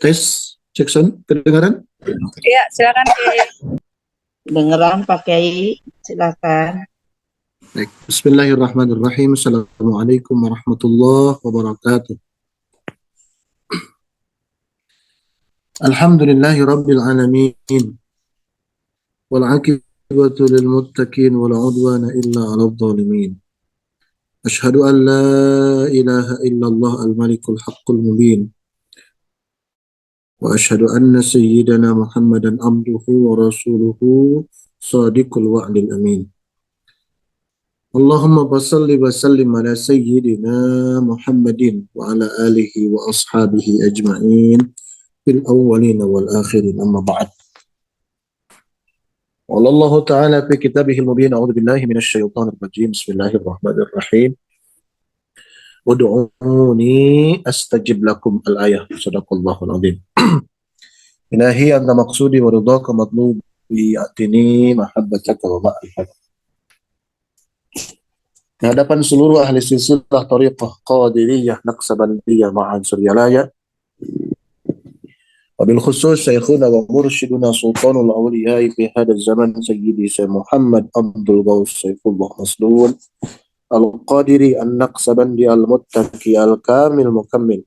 Tes, Jackson, kedengaran? Iya, silakan Kiai. Dengeran Pak Kiai, silakan. Baik. Bismillahirrahmanirrahim. Assalamualaikum warahmatullahi wabarakatuh. Alhamdulillahi rabbil alamin. Wal aqibatu lil muttaqin wala udwana illa 'alal zalimin. Asyhadu an la ilaha illallah al-malikul haqqul mubin. Wa asyhadu anna sayyidana Muhammadan abduhu wa rasuluhu sadiqul wa'dil amin. Allahumma basalli wa sallim ala sayyidina Muhammadin wa ala alihi wa ashabihi ajma'in fil awwalina wal akhirin amma ba'd. Qala Allah Ta'ala fi kitabihil mubin a'udzu billahi minasy syaithanir rajim. Bismillahirrahmanirrahim. Ud'uni astajib lakum al-ayah. Shadaqallahul azim. Ilahi anta maqsudi wa ridhaka matlubi atini mahabbataka wa ma'rifataka. Di hadapan seluruh ahli silsilah Tariqah Qadiriyah Naqsabandiyah Ma'an Suryalaya, wabil khusus Syekhuna wa Mursyiduna Sultanul Awliyai fi hadha zaman Sayyidi Syekh Muhammad Abdul Ghaus Saifullah Maslun Al-Qadiri An-Naqsabandi Al-Muttaqi Al-Kamil Mukammil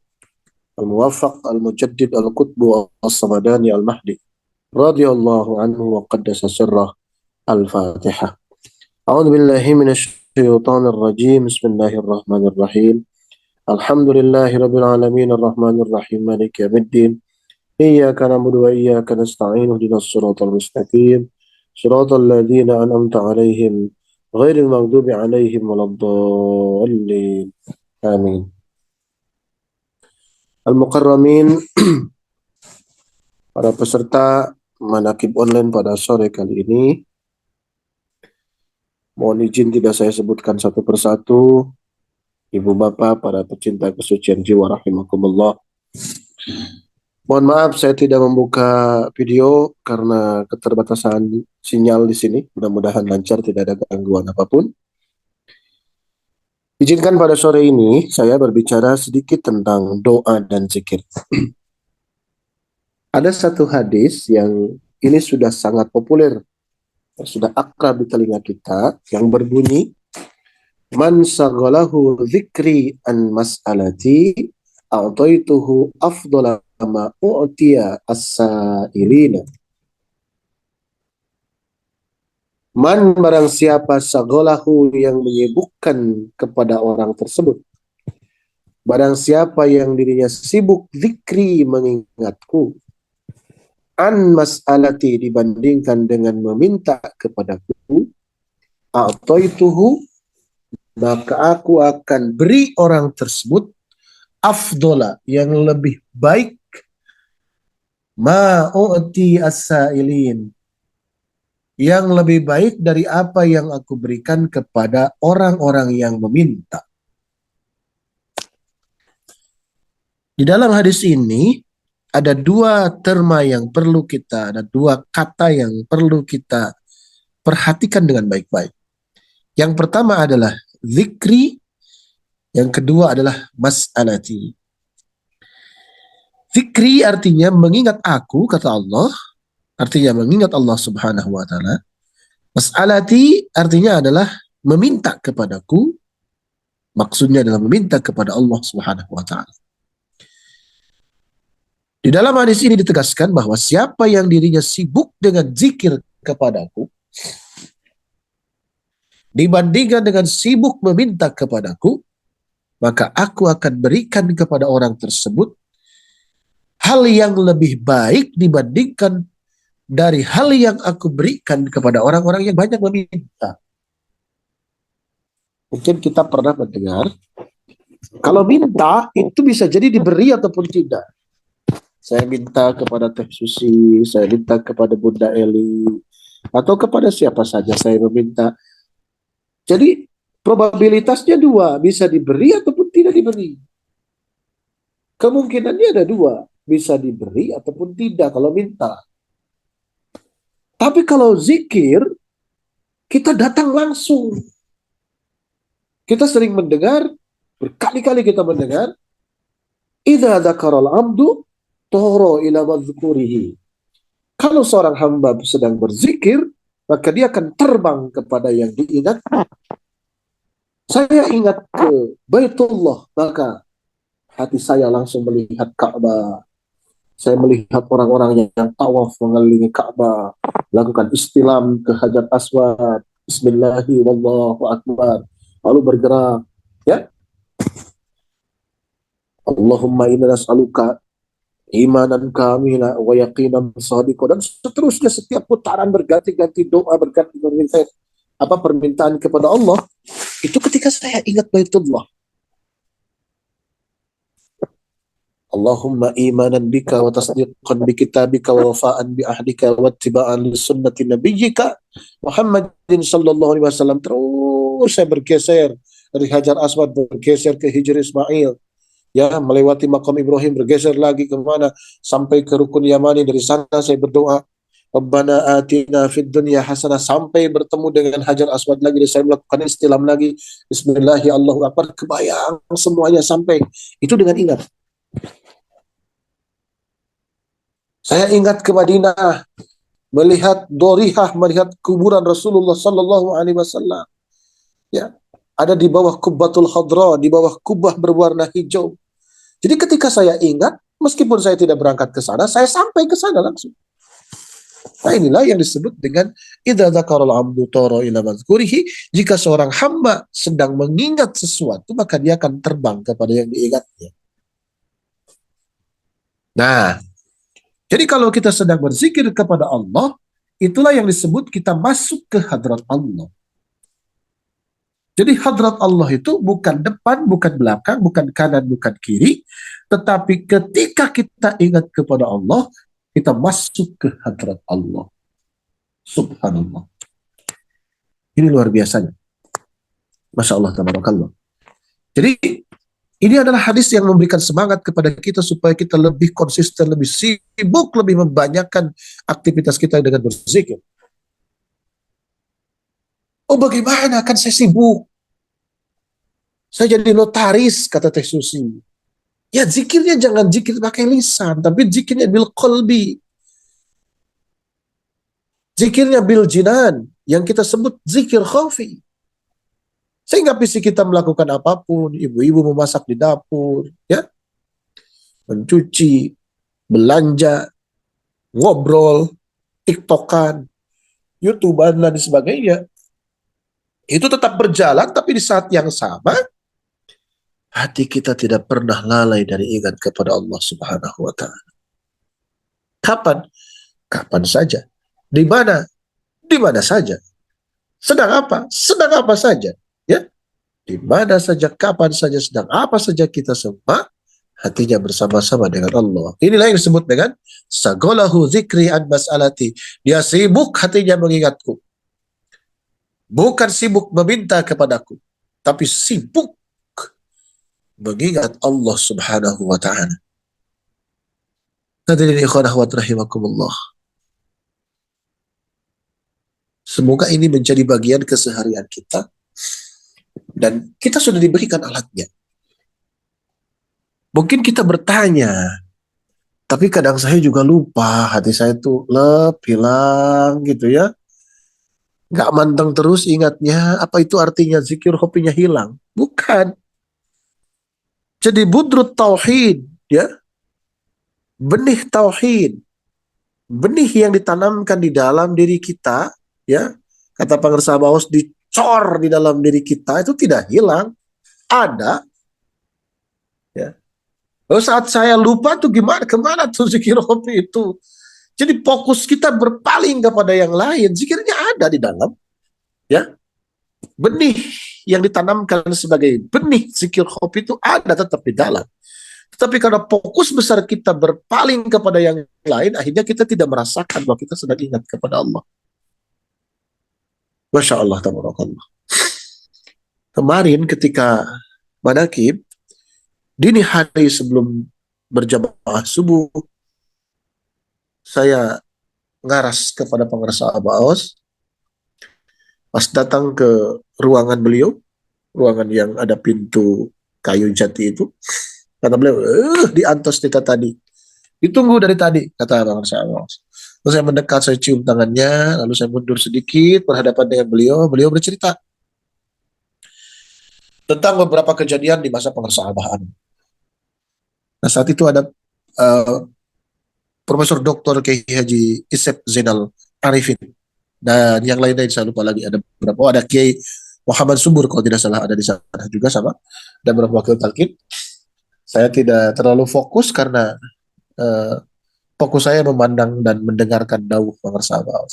Al-Muwaffaq Al-Mujaddid Al-Qutbu As-Samadani Al-Mahdi radhiyallahu anhu wa qaddasa sirrah. Al-Fatihah. A'udzu billahi minasyaitonir rajim. Bismillahirrahmanirrahim. Alhamdulillahi rabbil alamin arrahmanir rahim maliki yaumiddin. Iyyaka na'budu wa iyyaka nasta'in ihdinas siratal mustaqim. Siratal ladzina an'amta 'alaihim ghairil maghdubi 'alaihim waladdallin. Amin. Al-Mukarramin, para peserta manakib online pada sore kali ini, mohon izin tidak saya sebutkan satu persatu. Ibu bapak, para pecinta kesucian jiwa rahimakumullah. Mohon maaf saya tidak membuka video karena keterbatasan sinyal di sini. Mudah-mudahan lancar, tidak ada gangguan apapun. Izinkan pada sore ini saya berbicara sedikit tentang doa dan zikir. Ada satu hadis yang ini sudah sangat populer, sudah akrab di telinga kita, yang berbunyi, man saghalahu dzikri an mas'alati a'taituhu afdala ma u'tiya as-sa'ilina. Man, barang siapa, saghalahu, yang menyibukkan kepada orang tersebut, barang siapa yang dirinya sibuk zikri, mengingatku, an mas'alati, dibandingkan dengan meminta kepadaku, a'taituhu, maka aku akan beri orang tersebut afdola, yang lebih baik, ma'u'ti as-sa'ilin, yang lebih baik dari apa yang aku berikan kepada orang-orang yang meminta. Di dalam hadis ini ada dua terma yang perlu kita, ada dua kata yang perlu kita perhatikan dengan baik-baik. Yang pertama adalah zikri, yang kedua adalah mas'alati. Zikri artinya mengingat aku, kata Allah, artinya mengingat Allah Subhanahu wa ta'ala. Mas'alati artinya adalah meminta kepadaku, maksudnya adalah meminta kepada Allah Subhanahu wa ta'ala. Di dalam hadis ini ditegaskan bahwa siapa yang dirinya sibuk dengan zikir kepadaku dibandingkan dengan sibuk meminta kepadaku, maka aku akan berikan kepada orang tersebut hal yang lebih baik dibandingkan dari hal yang aku berikan kepada orang-orang yang banyak meminta. Mungkin kita pernah mendengar, kalau minta itu bisa jadi diberi ataupun tidak. Saya minta kepada Teh Susi, saya minta kepada Bunda Eli, atau kepada siapa saja saya meminta. Jadi probabilitasnya dua, bisa diberi ataupun tidak diberi. Kemungkinannya ada dua, bisa diberi ataupun tidak kalau minta. Tapi kalau zikir, kita datang langsung. Kita sering mendengar, berkali-kali kita mendengar, idza dzakaral abdu toro ila madzkurihi. Kalau seorang hamba sedang berzikir, maka dia akan terbang kepada yang diingat. Saya ingat ke Baitullah, maka hati saya langsung melihat Ka'bah. Saya melihat orang-orang yang tawaf mengelilingi Ka'bah, lakukan istilam ke Hajar Aswad, Bismillahirrahmanirrahim, Wallahu Akbar, lalu bergerak, ya. Allahumma inna nas'aluka imanan kamila wa yaqinan sadiqa, dan seterusnya. Setiap putaran berganti-ganti doa, berganti permintaan kepada Allah. Itu ketika saya ingat Baitullah. Allahumma imanan bika wa tasdiqan bi kitabika wa wafa'an bi ahdika wa ittiba'an li sunnati nabiyyika Muhammadin sallallahu alaihi wasallam. Terus saya bergeser dari Hajar Aswad, bergeser ke Hijr Ismail, ya, melewati makam Ibrahim, bergeser lagi ke mana, sampai ke Rukun Yamani. Dari sana saya berdoa, Rabbana atina fid dunya hasanah, sampai bertemu dengan Hajar Aswad lagi. Dan saya melakukan istilam lagi, Bismillahi Allahu Akbar. Kebayang semuanya sampai itu dengan ingat. Saya ingat ke Madinah, melihat Dorihah, melihat kuburan Rasulullah sallallahu alaihi wasallam. Ya, ada di bawah Kubbatul Khadra, di bawah kubah berwarna hijau. Jadi ketika saya ingat, meskipun saya tidak berangkat ke sana, saya sampai ke sana langsung. Nah, inilah yang disebut dengan idza dzakarul abdu tara ila mazkurihi. Jika seorang hamba sedang mengingat sesuatu, maka dia akan terbang kepada yang diingatnya. Nah, jadi kalau kita sedang berzikir kepada Allah, itulah yang disebut kita masuk ke hadrat Allah. Jadi hadrat Allah itu bukan depan, bukan belakang, bukan kanan, bukan kiri, tetapi ketika kita ingat kepada Allah, kita masuk ke hadrat Allah. Subhanallah. Ini luar biasanya. Masya Allah, tabarakallah. Jadi ini adalah hadis yang memberikan semangat kepada kita supaya kita lebih konsisten, lebih sibuk, lebih membanyakkan aktivitas kita dengan berzikir. Oh, bagaimana kan saya sibuk? Saya jadi notaris, kata Teh Susi. Ya, zikirnya jangan zikir pakai lisan, tapi zikirnya bil qalbi. Zikirnya bil jinan, yang kita sebut zikir khafi. Sehingga fisik kita melakukan apapun, ibu-ibu memasak di dapur, ya, mencuci, belanja, ngobrol, tiktokan, youtuban, dan sebagainya. Itu tetap berjalan, tapi di saat yang sama, hati kita tidak pernah lalai dari ingat kepada Allah Subhanahu wa Ta'ala. Kapan? Kapan saja. Di mana? Di mana saja. Sedang apa? Sedang apa saja. Ya, di mana saja, kapan saja, sedang apa saja, kita semua hatinya bersama-sama dengan Allah. Inilah yang disebut dengan sagolahu zikri an mas'alati. Dia sibuk hatinya mengingatku. Bukan sibuk meminta kepadaku, tapi sibuk mengingat Allah Subhanahu wa Ta'ala. Hadirin ikhwan akhwat rahimakumullah. Semoga ini menjadi bagian keseharian kita. Dan kita sudah diberikan alatnya. Mungkin kita bertanya, tapi kadang saya juga lupa, hati saya itu hilang gitu ya. Gak manteng terus ingatnya, apa itu artinya zikir hobinya hilang? Bukan. Jadi budrut tauhid, ya, benih tauhid, benih yang ditanamkan di dalam diri kita, ya, kata Pangersa Baos, dicor di dalam diri kita, itu tidak hilang, ada. Ya. Lalu saat saya lupa tuh gimana, kemana tuh zikir hobi itu? Jadi fokus kita berpaling kepada yang lain, zikirnya ada di dalam, ya. Benih yang ditanamkan sebagai benih zikir hobi itu ada tetap di dalam. Tetapi karena fokus besar kita berpaling kepada yang lain, akhirnya kita tidak merasakan bahwa kita sedang ingat kepada Allah. Masya Allah, tabarakallah. Kemarin ketika manakib, dini hari sebelum berjamaah subuh, saya ngaras kepada Pangersa Abaos. Pas datang ke ruangan beliau, ruangan yang ada pintu kayu jati itu, kata beliau, di antos kita tadi, Ditunggu dari tadi, kata Bang Syarif. Terus saya mendekat, saya cium tangannya, lalu saya mundur sedikit berhadapan dengan beliau. Beliau bercerita tentang beberapa kejadian di masa pengersabahan. Nah, saat itu ada uh, Profesor Dr. Kiai Haji Isep Zainal Arifin dan yang lain-lain, saya lupa lagi ada berapa. Oh, ada Kiai Muhammad Subur kalau tidak salah ada di sana juga sama, dan beberapa wakil talqin. Saya tidak terlalu fokus karena uh, fokus saya memandang dan mendengarkan dawuh pengersabah.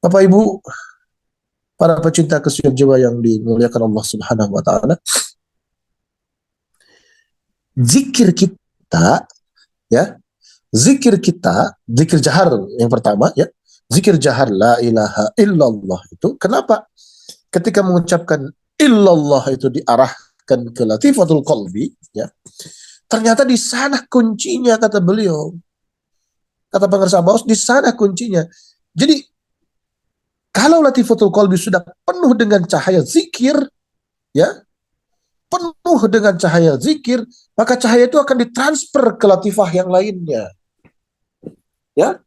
Bapak Ibu, para pecinta kesucian jiwa yang dimuliakan Allah Subhanahu wa taala, zikir kita ya, zikir jahar yang pertama ya, zikir jahar la ilaha illallah itu kenapa ketika mengucapkan illallah itu diarahkan ke latifatul qalbi ya, ternyata di sana kuncinya, kata beliau, kata pengarsa Baus, di sana kuncinya. Jadi kalau latifatul qalbi sudah penuh dengan cahaya zikir ya, penuh dengan cahaya zikir, maka cahaya itu akan ditransfer ke latifah yang lainnya ya.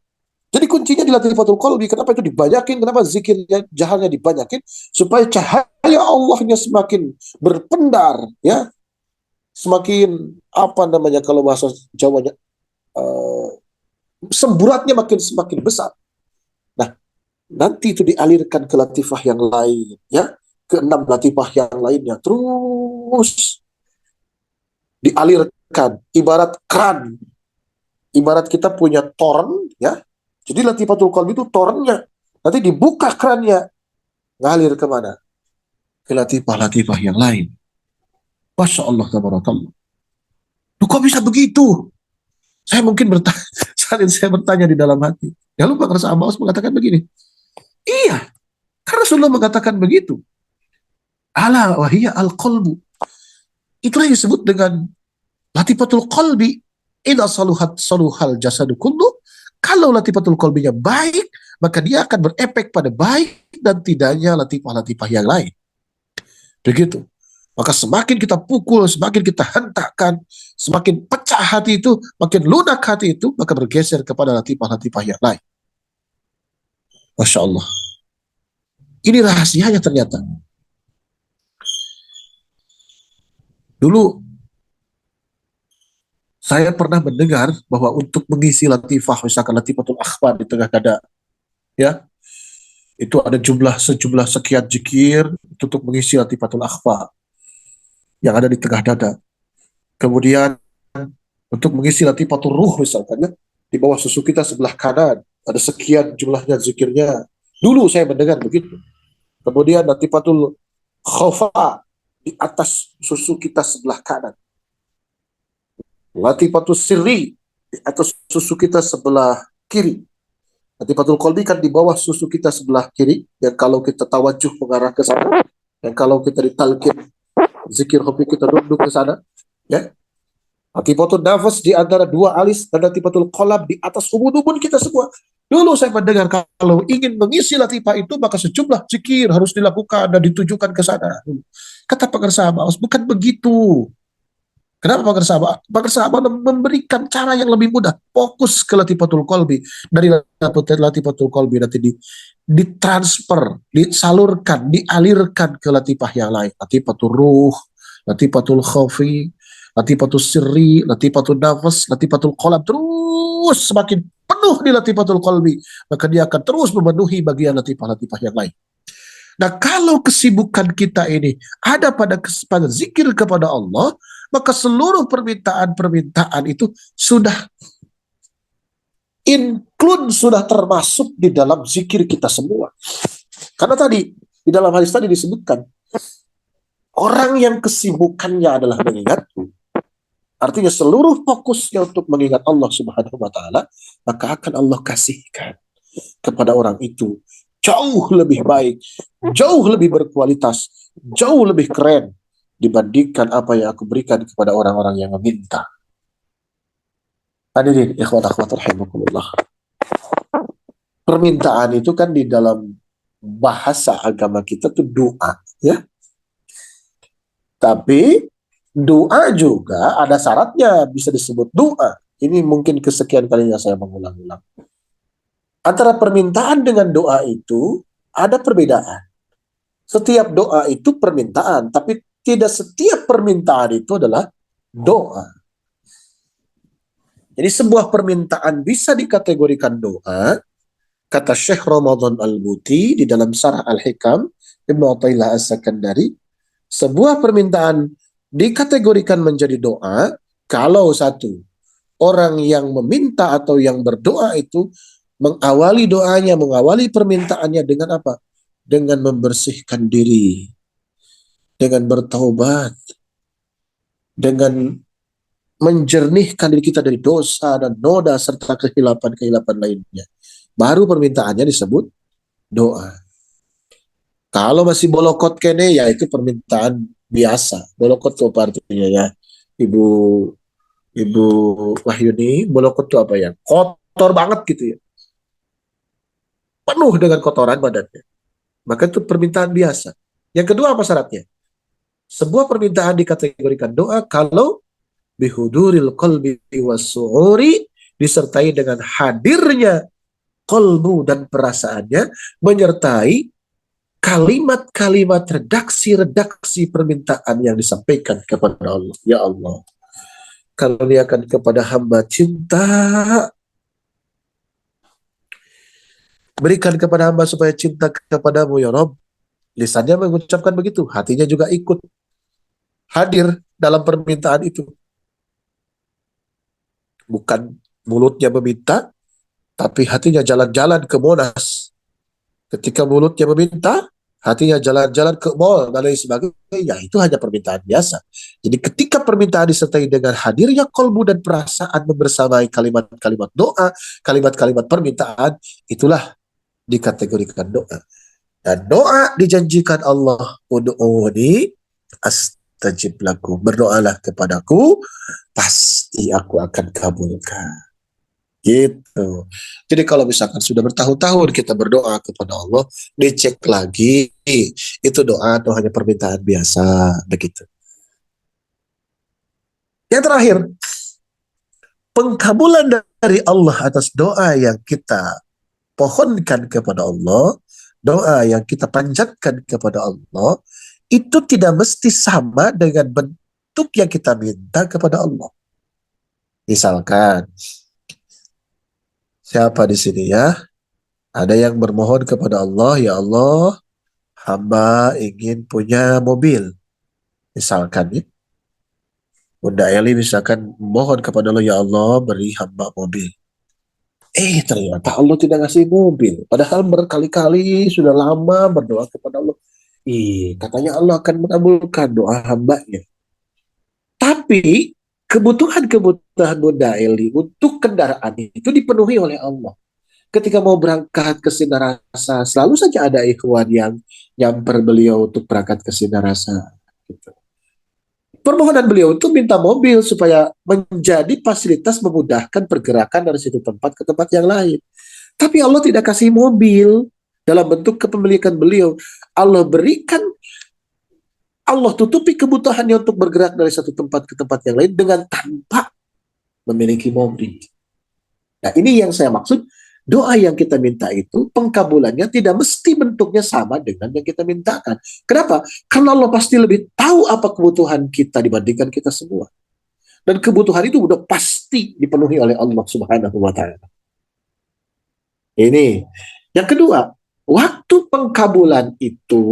Jadi kuncinya di latifatul qalbi. Kenapa itu dibanyakin? Kenapa zikirnya jahalnya dibanyakin? Supaya cahaya Allahnya semakin berpendar ya, semakin apa namanya kalau bahasa Jawanya, semburatnya semakin besar. Nah, nanti itu dialirkan ke latifah yang lain ya, ke 6 latifah yang lainnya, terus dialirkan ibarat keran. Ibarat kita punya toren ya. Jadi latifatul qalbi itu torennya. Nanti dibuka kerannya, ngalir kemana? Ke latifah-latifah yang lain. Masya Allah, tabarakallah. Duh, kok bisa begitu? Saya mungkin bertanya, saat saya bertanya di dalam hati. Ya lupa karena Abbas mengatakan begini. Iya, karena Rasulullah mengatakan begitu. Ala wahiyya al-qalbu. Itulah yang disebut dengan latifatul qalbi. Ida saluhat saluhal jasadu kullu. Kalau latifatul qalbinya baik, maka dia akan berefek pada baik dan tidaknya latifah-latifah yang lain. Begitu. Maka semakin kita pukul, semakin kita hentakkan, semakin pecah hati itu, makin lunak hati itu, maka bergeser kepada latifah-latifah yang lain. Masya Allah. Ini rahasianya ternyata. Dulu saya pernah mendengar bahwa untuk mengisi latifah, misalkan latifatul akhbar di tengah dada, ya, itu ada sejumlah sekian zikir untuk mengisi latifatul akhbar yang ada di tengah dada. Kemudian untuk mengisi latifatul ruh misalkan ya, di bawah susu kita sebelah kanan ada sekian jumlahnya zikirnya. Dulu saya mendengar begitu. Kemudian latifatul khofa di atas susu kita sebelah kanan. Latifatul sirri di atas susu kita sebelah kiri. Latifatul qalbi kan di bawah susu kita sebelah kiri, yang kalau kita tawajuh mengarah ke sana, yang kalau kita ditalkin zikir hobi kita duduk ke sana, ya. Latifatul nafas di antara dua alis dan latifatul qalb di atas ubun-ubun kita semua. Dulu saya mendengar kalau ingin mengisi latifah itu maka sejumlah zikir harus dilakukan dan ditujukan ke sana. Kata pengarsa Abbas, bukan begitu. Kenapa pengarsa Abbas memberikan cara yang lebih mudah. Fokus ke latifatul qalbi. Dari latifatul qalbi nanti ditransfer, disalurkan, dialirkan ke latifah yang lain. Latifatul ruh, latifatul khafi, latifatul sirri, latifatul nafas, latifatul qalb, terus semakin penuh di latifatul qalbi, maka dia akan terus memenuhi bagian latifah-latifah yang lain. Nah, kalau kesibukan kita ini ada pada kesempatan zikir kepada Allah, maka seluruh permintaan-permintaan itu sudah include, sudah termasuk di dalam zikir kita semua. Karena tadi di dalam hadis tadi disebutkan orang yang kesibukannya adalah mengingatku, artinya seluruh fokusnya untuk mengingat Allah Subhanahu wa taala, maka akan Allah kasihkan kepada orang itu jauh lebih baik, jauh lebih berkualitas, jauh lebih keren dibandingkan apa yang aku berikan kepada orang-orang yang meminta. Hadirin ikhwan akhwat rahimakumullah. Permintaan itu kan di dalam bahasa agama kita tuh doa, ya. Tapi doa juga ada syaratnya, bisa disebut doa, Ini mungkin kesekian kalinya saya mengulang-ulang. Antara permintaan dengan doa itu ada perbedaan. Setiap doa itu permintaan, tapi tidak setiap permintaan itu adalah doa. Jadi sebuah permintaan bisa dikategorikan doa, kata Syekh Ramadan Al-Buti di dalam Syarah Al-Hikam, Ibnu Athaillah As-Sakandari, sebuah permintaan dikategorikan menjadi doa kalau satu, orang yang meminta atau yang berdoa itu mengawali doanya, mengawali permintaannya dengan apa? Dengan membersihkan diri, dengan bertaubat, dengan menjernihkan diri kita dari dosa dan noda serta kehilapan-kehilapan lainnya. Baru permintaannya disebut doa. Kalau masih bolokot kene, ya itu permintaan biasa. Bolokot itu apa artinya ya? Ibu Ibu Wahyuni, bolokot itu apa ya? Kotor banget gitu ya. Penuh dengan kotoran badannya. Maka itu permintaan biasa. Yang kedua apa syaratnya? Sebuah permintaan dikategorikan doa kalau bihuduril qalbi was-su'uri, disertai dengan hadirnya qalbu dan perasaannya, menyertai kalimat-kalimat redaksi-redaksi permintaan yang disampaikan kepada Allah. Ya Allah, karuniakan kepada hamba cinta, berikan kepada hamba supaya cinta kepadamu ya Rabb. Lisannya mengucapkan begitu, hatinya juga ikut hadir dalam permintaan itu. Bukan mulutnya meminta, tapi hatinya jalan-jalan ke Monas. Ketika mulutnya meminta, hatinya jalan-jalan ke mall dan lain sebagainya. Itu hanya permintaan biasa. Jadi ketika permintaan disertai dengan hadirnya kolbu dan perasaan membersamai kalimat-kalimat doa, kalimat-kalimat permintaan, itulah dikategorikan doa. Dan doa dijanjikan Allah, ud'uni astajib lakum. Berdoalah kepadaku, pasti aku akan kabulkan. Gitu. Jadi kalau misalkan sudah bertahun-tahun kita berdoa kepada Allah, dicek lagi itu doa atau hanya permintaan biasa, begitu. Yang terakhir, pengkabulan dari Allah atas doa yang kita pohonkan kepada Allah, doa yang kita panjatkan kepada Allah, itu tidak mesti sama dengan bentuk yang kita minta kepada Allah. Misalkan, siapa di sini ya? Ada yang bermohon kepada Allah, ya Allah, hamba ingin punya mobil. Misalkan ya, Bunda Eli misalkan mohon kepada Allah, ya Allah, beri hamba mobil. Ternyata Allah tidak ngasih mobil. Padahal berkali-kali sudah lama berdoa kepada Allah. Katanya Allah akan mengabulkan doa hambanya. Tapi kebutuhan-kebutuhan Bunda Eli untuk kendaraan itu dipenuhi oleh Allah. Ketika mau berangkat ke Sinarasa, selalu saja ada ikhwan yang nyamper beliau untuk berangkat ke Sinarasa. Gitu. Permohonan beliau itu minta mobil supaya menjadi fasilitas memudahkan pergerakan dari satu tempat ke tempat yang lain. Tapi Allah tidak kasih mobil dalam bentuk kepemilikan beliau. Allah tutupi kebutuhannya untuk bergerak dari satu tempat ke tempat yang lain dengan tanpa memiliki mobil. Nah, ini yang saya maksud. Doa yang kita minta itu pengkabulannya tidak mesti bentuknya sama dengan yang kita mintakan. Kenapa? Karena Allah pasti lebih tahu apa kebutuhan kita dibandingkan kita semua. Dan kebutuhan itu udah pasti dipenuhi oleh Allah Subhanahu wa Ta'ala. Ini. Yang kedua, waktu pengkabulan itu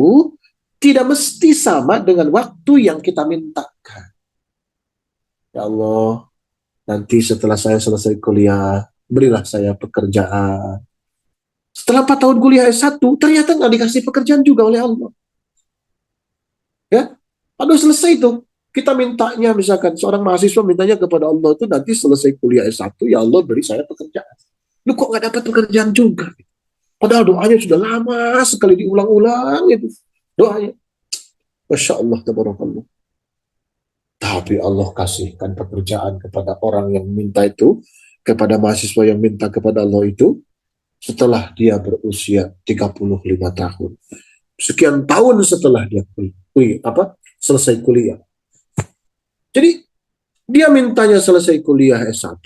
tidak mesti sama dengan waktu yang kita mintakan. Ya Allah, nanti setelah saya selesai kuliah, berilah saya pekerjaan. Setelah 4 tahun kuliah S1, ternyata nggak dikasih pekerjaan juga oleh Allah. Ya, aduh selesai tuh. Kita mintanya, misalkan seorang mahasiswa mintanya kepada Allah itu nanti selesai kuliah S1, ya Allah beri saya pekerjaan. Lu kok nggak dapat pekerjaan juga? Padahal doanya sudah lama sekali diulang-ulang itu. Doanya. Masya Allah, tabarakallah. Tapi Allah kasihkan pekerjaan kepada orang yang minta itu, kepada mahasiswa yang minta kepada Allah itu, setelah dia berusia 35 tahun. Sekian tahun setelah dia selesai kuliah. Jadi, dia mintanya selesai kuliah S1,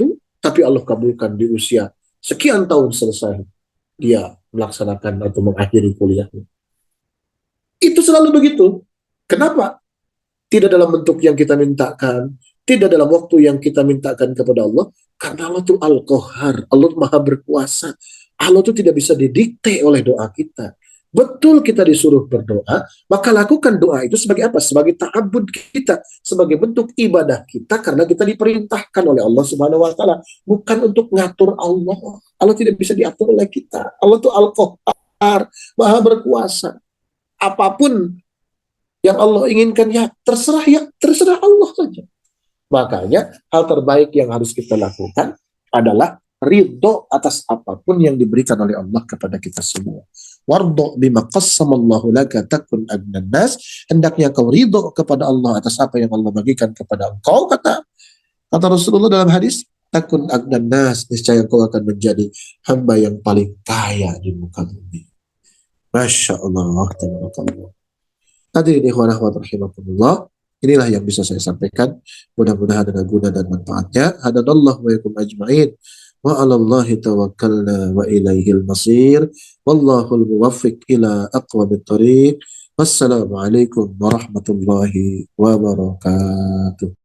tapi Allah kabulkan di usia sekian tahun selesai dia melaksanakan atau mengakhiri kuliahnya. Itu selalu begitu. Kenapa? Tidak dalam bentuk yang kita mintakan, tidak dalam waktu yang kita mintakan kepada Allah, karena Allah itu Al-Qahhar, Allah Maha berkuasa. Allah itu tidak bisa didikte oleh doa kita. Betul kita disuruh berdoa, maka lakukan doa itu sebagai apa? Sebagai ta'abbud kita, sebagai bentuk ibadah kita, karena kita diperintahkan oleh Allah Subhanahu wa taala, bukan untuk ngatur Allah. Allah tidak bisa diatur oleh kita. Allah itu Al-Qahhar, Maha berkuasa. Apapun yang Allah inginkan, ya terserah Allah saja. Makanya hal terbaik yang harus kita lakukan adalah ridho atas apapun yang diberikan oleh Allah kepada kita semua. Wardo bima qassamallahu laka takun agnan nas. Hendaknya kau ridho kepada Allah atas apa yang Allah bagikan kepada engkau, kata Rasulullah dalam hadis, takun agnan nas, niscaya kau akan menjadi hamba yang paling kaya di muka bumi. Masya Allah, tabarakallah. Hadirin ikhwan akhwat rahimakumullah, inilah yang bisa saya sampaikan. Mudah-mudahan ada guna dan manfaatnya. Hadanallahu wa yakum ajma'in. Wa 'alallahi tawakkalna wa ilaihil masir. Wallahul muwaffiq ila aqwamit thoriq. Wassalamualaikum warahmatullahi wabarakatuh.